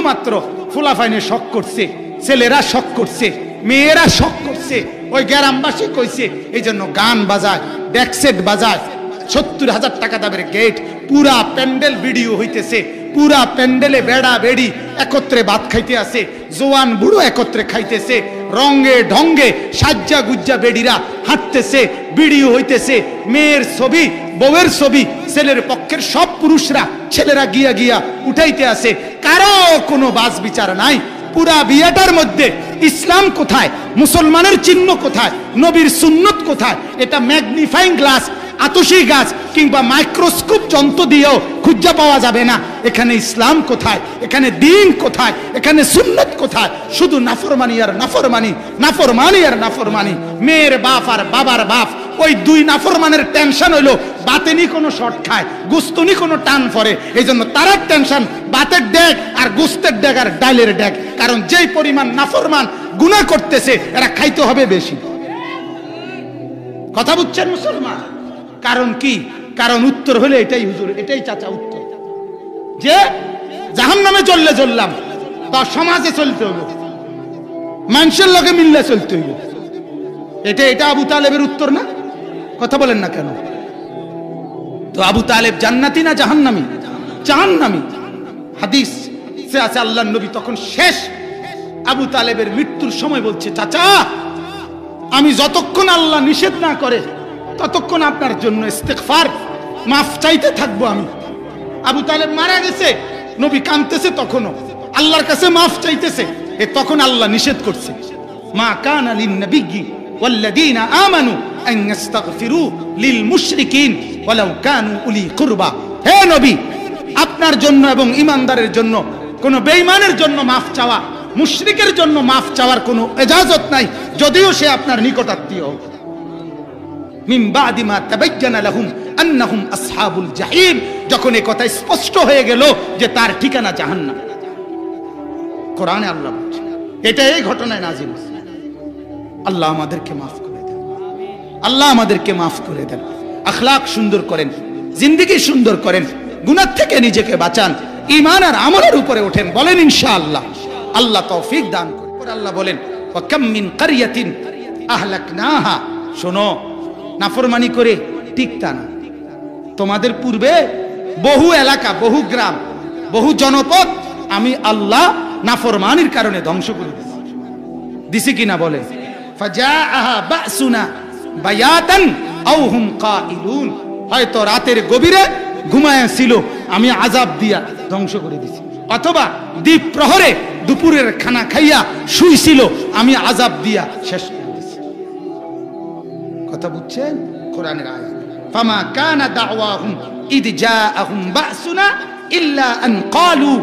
শুধুমাত্র ফুলাফাইনে শখ করছে, ছেলেরা শখ করছে, মেয়েরা শখ করছে, ওই গ্রামবাসী কইছে, এই জন্য গান বাজায়, ডেকসেট বাজায়, 70,000 টাকা দামের গেট, পুরা প্যান্ডেল ভিডিও হইতেছে, পুরা প্যান্ডেলে বেড়া বেড়ি একত্রে ভাত খাইতে আছে, জোয়ান বুড়ো একত্রে খাইতেছে, রঙে ঢঙ্গে সাজ্জা গুজ্জা বেড়িরা হাঁটতেছে, ভিডিও হইতেছে, মেয়ের ছবি, বউয়ের ছবি, ছেলের পক্ষের সব পুরুষরা ছেলেরা গিয়া গিয়া উঠাইতে আছে, কারো কোনো বাজ বিচার নাই। পুরা বিয়াটার মধ্যে ইসলাম কোথায়, মুসলমানের চিহ্ন কোথায়, নবীর সুন্নত কোথায়, এটা ম্যাগনিফাইং গ্লাস, আতশী গাছ কিংবা মাইক্রোস্কোপ যন্ত্র দিয়েও খুঁজে পাওয়া যাবে না। এখানে ইসলাম কোথায়, এখানে দ্বীন কোথায়, এখানে সুন্নত কোথায়? শুধু নাফরমানি আর নাফরমানি, নাফরমানি আর নাফরমানি। মেয়ের বাপ আর বাবার বাপ, ওই দুই নাফরমানের টেনশন হইলো বাতেনি কোনো শর্ট খায়, গুস্তনি কোনো টান পড়ে, এই জন্য তার টেনশন বাতের ডেক আর গুস্তের ডেক আর ডালের ডেক। কারণ যেই পরিমাণ নাফরমান গুনাহ করতেছে, এরা খাইতে হবে বেশি। কথা বুঝছেন মুসলমান? কারণ কি? কারণ উত্তর হলে এটাই হুজুর, এটাই চাচা উত্তর, যে জাহান্নামে চললে চললাম, তা সমাজে চলতে হইব, মানুষের লগে মিললে চলতে হইব। এটা আবু তালেবের উত্তর না? কথা বলেন না কেন? তো আবু তালেব জান্নাতি না জাহান্নামী? জাহান্নামী। হাদিস সে আছে, আল্লাহর নবী তখন শেষ আবু তালেবের মৃত্যুর সময় বলছে, চাচা আমি যতক্ষণ আল্লাহ নিষেধ না করে ততক্ষণ আপনার জন্য ইস্তেগফার, মাফ চাইতে থাকবো আমি। আবু তালেব মারা গেছে, নবী কাঁদতেছে, তখনও আল্লাহর কাছে মাফ চাইতেছে, তখন আল্লাহ নিষেধ করছে, মা কানা লিন নবিয়্যি ওয়াল্লাযীনা আমানু আন ইস্তাগফিরু লিল মুশরিকিন ওয়ালাউ কানু উলি কুরবা। হে নবী, আপনার জন্য এবং ঈমানদারের জন্য, কোন বেঈমানের জন্য মাফ চাওয়া, মুশরিকের জন্য মাফ চাওয়ার কোনো ইজাজত নাই, যদিও সে আপনার নিকটাত্মীয় হোক। মিন বাদি মা তাবায়্যানা লাহুম আন্নাহুম আসহাবুল জাহিম, যখন এই কথা স্পষ্ট হয়ে গেল যে তার ঠিকানা জাহান্নাম। কোরআনে আল্লাহ বলছেন, এটা এই ঘটনায় নাযিল হয়েছে। আল্লাহ আমাদেরকে মাফ করে দেন, আল্লাহ আমাদেরকে মাফ করে দেন, আখলাক সুন্দর করেন, জিন্দেগি সুন্দর করেন, গুনাহ থেকে নিজেকে বাঁচান, ঈমান আর আমলের উপরে ওঠেন। বলেন ইনশাআল্লাহ। আল্লাহ তৌফিক দান করে। আল্লাহ বলেন, ওয়া কাম মিন কারিয়াতিন আহলাকনাহা, শোনো, নাফরমানি করে টিকতা না। তোমাদের পূর্বে বহু এলাকা, বহু গ্রাম, বহু জনপদ আমি আল্লাহ নাফরমানির কারণে ধ্বংস করে দিছি কিনা বলে। ফাজাআহা বাসুনা বায়াতান আও হুম কাইলুন, হয়তো রাতের গভীরে ঘুমায় ছিল, আমি আযাব দিয়া ধ্বংস করে দিছি, অথবা দ্বীপ প্রহরে দুপুরের খানা খাইয়া শুইছিল, আমি আযাব দিয়া শেষ করে দিছি। কথা বুঝছেন? কোরআনের আয়াত, ফামা কানা দাওয়াহুম ইদ জাআহুম বাসুনা ইল্লা আন ক্বালু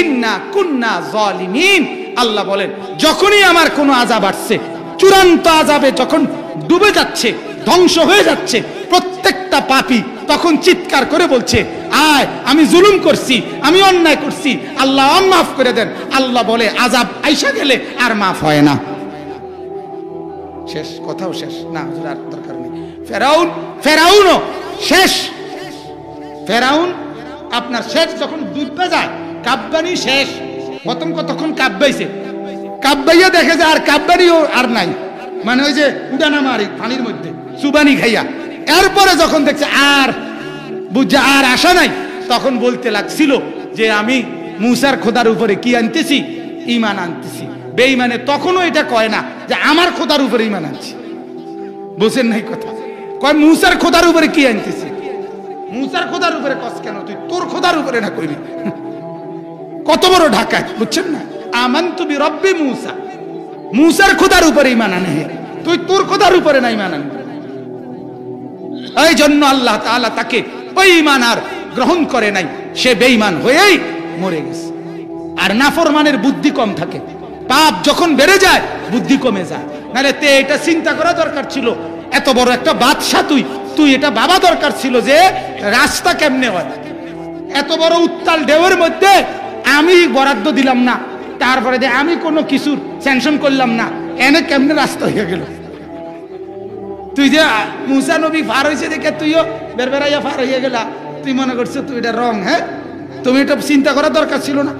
ইন্না কুন্না যালিমিন। আল্লাহ বলেন, যখনই আমার কোনো আযাব আসছে, চূড়ান্ত আযাবে যখন ডুবে যাচ্ছে, ধ্বংস হয়ে যাচ্ছে প্রত্যেকটা পাপী, তখন চিৎকার করে বলছে, আয় আমি জুলুম করছি, আমি অন্যায় করছি, আল্লাহ মাফ করে দেন। আল্লাহ বলে, আযাব আইসা গেলে আর মাফ হয় না। শেষ, কথাও শেষ না, আর দরকার নেই। ফেরাউনও শেষ। ফেরাউন আপনার শেষ যখন ডুববে যায়, কাব্বানি শেষ। প্রথম কতক্ষণ কাব্বাইছে, কাব্বাইয়া দেখে যে আর কাব্বানিও আর নাই, মানে ওই যে উডানা মারি পানির মধ্যে সুবানি খাইয়া। এরপরে যখন দেখছে আর বুঝছে আর আশা নাই, তখন বলতে লাগছিল যে আমি মুসার খোদার উপরে কি আনতেছি? ঈমান আনতেছি। বেঈমানে তখনও এটা কয় না যে আমার খোদার উপরে ঈমান আনছি, বুঝেন নাই কথা? কয় মুসার খোদার উপরে কি আনতেছি। মুসার খোদার উপরে কস কেন? তুই তোর খোদার উপরে না কইবি। কত বড় ঢাকা, বুঝছেন না? আমানতু বিরব্বি মুসা, মুসার খোদার উপরে ঈমান আনে, তুই তোর খোদার উপরে না ঈমান আনবি। এই জন্য আল্লাহ তাআলা তাকে ওই ঈমান আর গ্রহণ করে নাই, সে বেঈমান হয়েই মরে গেছে। আর নাফরমানের বুদ্ধি কম থাকে, পাপ যখন বেড়ে যায় বুদ্ধি কমে যায়। নাহলে তে এটা চিন্তা করা দরকার ছিল, এত বড় একটা বাদশা তুই এটা ভাবা দরকার ছিল যে রাস্তা কেমনে হয়। এত বড় উত্তাল ঢেউয়ের মধ্যে আমি বরাদ্দ দিলাম না, তারপরে আমি কোনো কিছু স্যাংশন করলাম না, এনে কেমনে রাস্তা হয়ে গেল। তুই যে মুসা নবী পার হয়েছে দেখে তুইও বেরবেরাইয়া পার হয়ে গেলা, তুই মনে করছো তুই এটা রং। হ্যাঁ, তুমি এটা চিন্তা করা দরকার ছিল না।